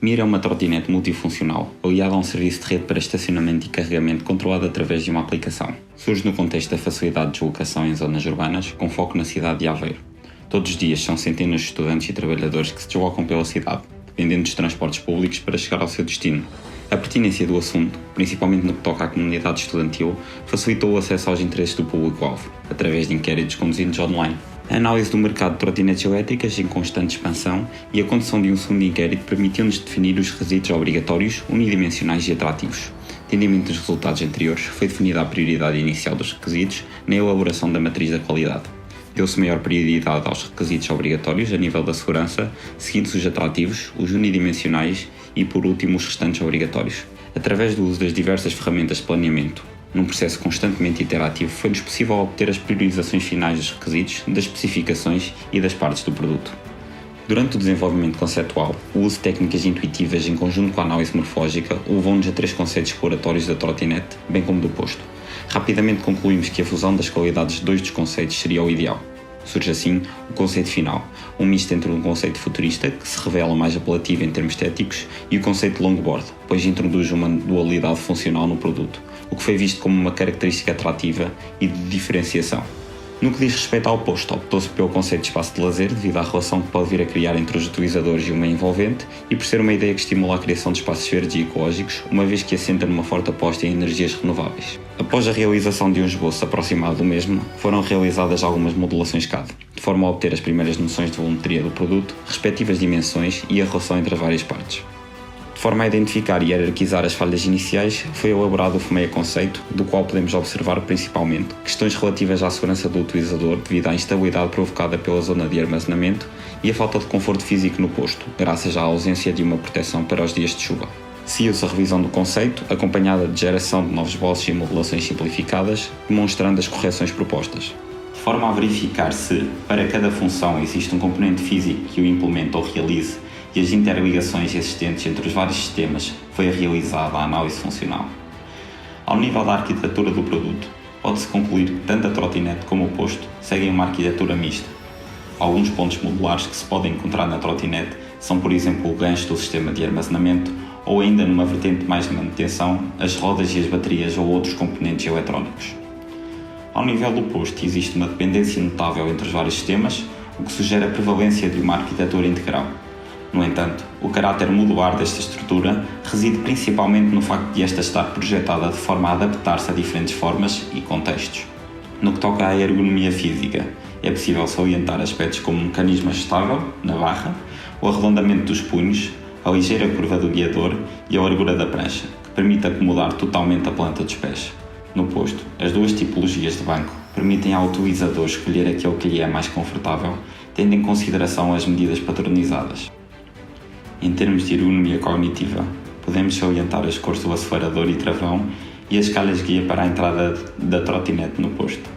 Mir é uma trotinete multifuncional, aliada a um serviço de rede para estacionamento e carregamento controlado através de uma aplicação. Surge no contexto da facilidade de deslocação em zonas urbanas, com foco na cidade de Aveiro. Todos os dias são centenas de estudantes e trabalhadores que se deslocam pela cidade, dependendo dos transportes públicos para chegar ao seu destino. A pertinência do assunto, principalmente no que toca à comunidade estudantil, facilitou o acesso aos interesses do público-alvo, através de inquéritos conduzidos online. A análise do mercado de trotinetes elétricas em constante expansão e a condução de um segundo inquérito permitiu-nos definir os requisitos obrigatórios, unidimensionais e atrativos. Tendo em mente os resultados anteriores, foi definida a prioridade inicial dos requisitos na elaboração da matriz da qualidade. Deu-se maior prioridade aos requisitos obrigatórios a nível da segurança, seguindo-se os atrativos, os unidimensionais e, por último, os restantes obrigatórios. Através do uso das diversas ferramentas de planeamento, num processo constantemente interativo, foi-nos possível obter as priorizações finais dos requisitos, das especificações e das partes do produto. Durante o desenvolvimento conceptual, o uso de técnicas intuitivas em conjunto com a análise morfológica levou-nos a 3 conceitos exploratórios da trotinete, bem como do posto. Rapidamente concluímos que a fusão das qualidades de 2 dos conceitos seria o ideal. Surge assim o conceito final, um misto entre um conceito futurista, que se revela mais apelativo em termos estéticos, e o conceito longboard, pois introduz uma dualidade funcional no produto, o que foi visto como uma característica atrativa e de diferenciação. No que diz respeito ao posto, optou-se pelo conceito de espaço de lazer devido à relação que pode vir a criar entre os utilizadores e o meio envolvente e por ser uma ideia que estimula a criação de espaços verdes e ecológicos, uma vez que assenta numa forte aposta em energias renováveis. Após a realização de um esboço aproximado do mesmo, foram realizadas algumas modulações CAD, de forma a obter as primeiras noções de volumetria do produto, respectivas dimensões e a relação entre as várias partes. De forma a identificar e hierarquizar as falhas iniciais, foi elaborado o FMEA conceito, do qual podemos observar principalmente questões relativas à segurança do utilizador devido à instabilidade provocada pela zona de armazenamento e a falta de conforto físico no posto, graças à ausência de uma proteção para os dias de chuva. Seguiu-se a revisão do conceito, acompanhada de geração de novos bolsos e modulações simplificadas, demonstrando as correções propostas. De forma a verificar se, para cada função, existe um componente físico que o implemente ou realize, e as interligações existentes entre os vários sistemas, foi realizada a análise funcional. Ao nível da arquitetura do produto, pode-se concluir que tanto a trotinete como o posto seguem uma arquitetura mista. Alguns pontos modulares que se podem encontrar na trotinete são, por exemplo, o gancho do sistema de armazenamento ou ainda, numa vertente mais de manutenção, as rodas e as baterias ou outros componentes eletrónicos. Ao nível do posto, existe uma dependência notável entre os vários sistemas, o que sugere a prevalência de uma arquitetura integral. No entanto, o caráter modular desta estrutura reside principalmente no facto de esta estar projetada de forma a adaptar-se a diferentes formas e contextos. No que toca à ergonomia física, é possível salientar aspectos como um mecanismo ajustável, na barra, o arredondamento dos punhos, a ligeira curva do guiador e a largura da prancha, que permite acomodar totalmente a planta dos pés. No posto, as 2 tipologias de banco permitem ao utilizador escolher aquele que lhe é mais confortável, tendo em consideração as medidas padronizadas. Em termos de ergonomia cognitiva, podemos salientar as cores do acelerador e travão e as calhas guia para a entrada da trotinete no posto.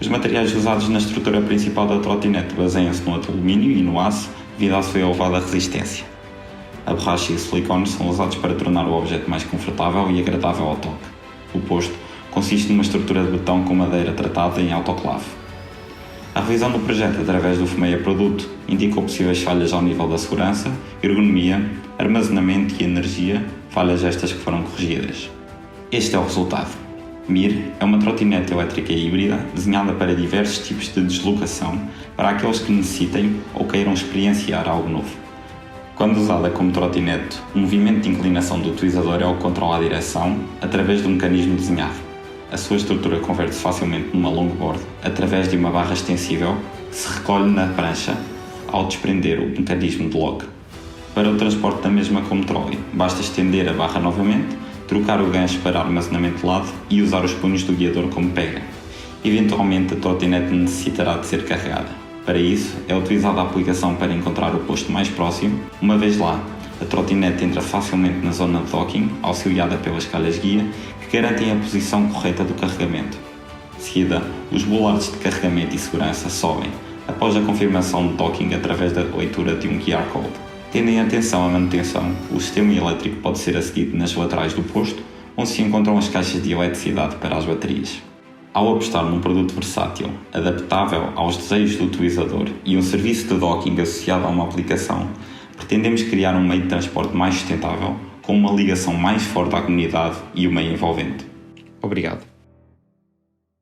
Os materiais usados na estrutura principal da trotinete baseiam-se no alumínio e no aço devido à sua elevada resistência. A borracha e o silicone são usados para tornar o objeto mais confortável e agradável ao toque. O posto consiste numa estrutura de betão com madeira tratada em autoclave. A revisão do projeto através do FMEA produto indicou possíveis falhas ao nível da segurança, ergonomia, armazenamento e energia, falhas estas que foram corrigidas. Este é o resultado. Mir é uma trotinete elétrica híbrida desenhada para diversos tipos de deslocação para aqueles que necessitem ou queiram experienciar algo novo. Quando usada como trotinete, o movimento de inclinação do utilizador é o que controla a direção através do mecanismo desenhado. A sua estrutura converte-se facilmente numa longboard através de uma barra extensível que se recolhe na prancha ao desprender o mecanismo de lock. Para o transporte da mesma como trolley, basta estender a barra novamente, trocar o gancho para armazenamento de lado e usar os punhos do guiador como pega. Eventualmente a trotinete necessitará de ser carregada. Para isso, é utilizada a aplicação para encontrar o posto mais próximo. Uma vez lá, a trotinete entra facilmente na zona de docking, auxiliada pelas calhas guia, que garantem a posição correta do carregamento. De seguida, os bolards de carregamento e segurança sobem, após a confirmação de docking através da leitura de um QR Code. Tendo em atenção à manutenção, o sistema elétrico pode ser acedido nas laterais do posto, onde se encontram as caixas de eletricidade para as baterias. Ao apostar num produto versátil, adaptável aos desejos do utilizador e um serviço de docking associado a uma aplicação, Pretendemos criar um meio de transporte mais sustentável, com uma ligação mais forte à comunidade e o meio envolvente. Obrigado.